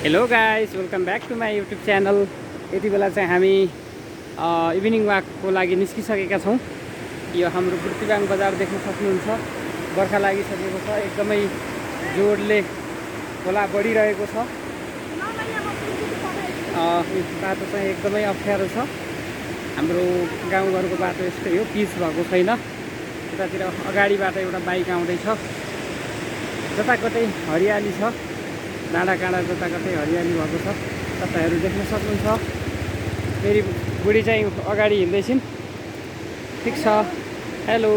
Hello guys, welcome back to my YouTube channel. यति बेला चाहिँ हामी इभिनिङ वाकको लागि निस्किसकेका छौँ। यो हाम्रो बुर्तिवाङ बजार देख्न सक्नुहुन्छ। बर्खा लागिसकेको छ, एकदमै जोडले खोला बढिरहेको छ। बाटो चाहिँ एकदमै अप्ठ्यारो छ। हाम्रो गाउँघरको बाटो यस्तै हो, पिच भएको छैन। यतातिर अगाडिबाट एउटा बाइक आउँदैछ। जताकतै हरियाली छ, डाँडा काँडा जताकतै हरियाली भएको छ। तपाईँहरू देख्न सक्नुहुन्छ। मेरी बुढी चाहिँ अगाडि हिँड्दैछिन्। ठिक छ। हेलो।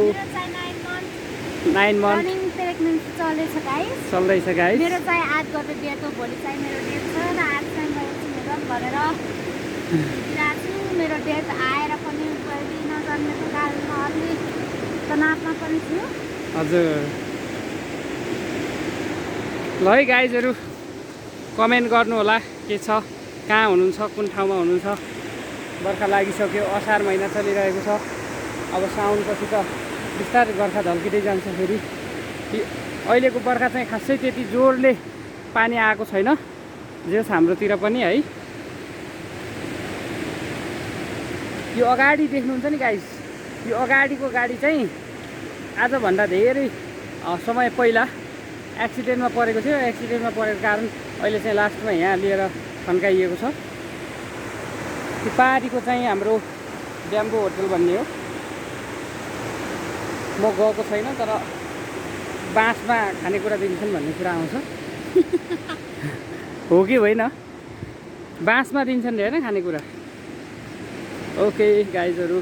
9 मन्थ चल्दैछ गाइस। मेरो चाहिँ आज गते डेट हो, भोलि चाहिँ मेरो डेट छ र आज चाहिँ म एकछिन भनेर मेरो डेट आएर पनि बहिनी नजन्मेको कारणमा अलि तनावमा पनि छु। हजुर। ल है गाइजहरू, कमेन्ट गर्नु होला के छ, कहाँ हुनुहुन्छ, कुन ठाउँमा हुनुहुन्छ। बर्खा लागिसक्यो, असार महिना चलिरहेको छ। अब साउनपछि त बिस्तारै बर्खा झल्किँदै जान्छ। फेरि अहिलेको बर्खा चाहिँ खासै त्यति जोडले पानी आएको छैन, जे होस् हाम्रोतिर पनि है। यो अगाडि देख्नुहुन्छ नि गाइस, यो अगाडिको गाडी चाहिँ आजभन्दा धेरै समय पहिला एक्सिडेन्टमा परेको थियो। एक्सिडेन्टमा परेको कारण अहिले चाहिँ लास्टमा यहाँ लिएर थन्काइएको छ। त्यो पारीको चाहिँ हाम्रो ब्याम्बो होटल भन्ने हो। म गएको छैन, तर बाँसमा खानेकुरा दिन्छन् भन्ने कुरा आउँछ। हो कि होइन? बाँसमा दिन्छन् अरे होइन खानेकुरा। ओके गाइजहरू।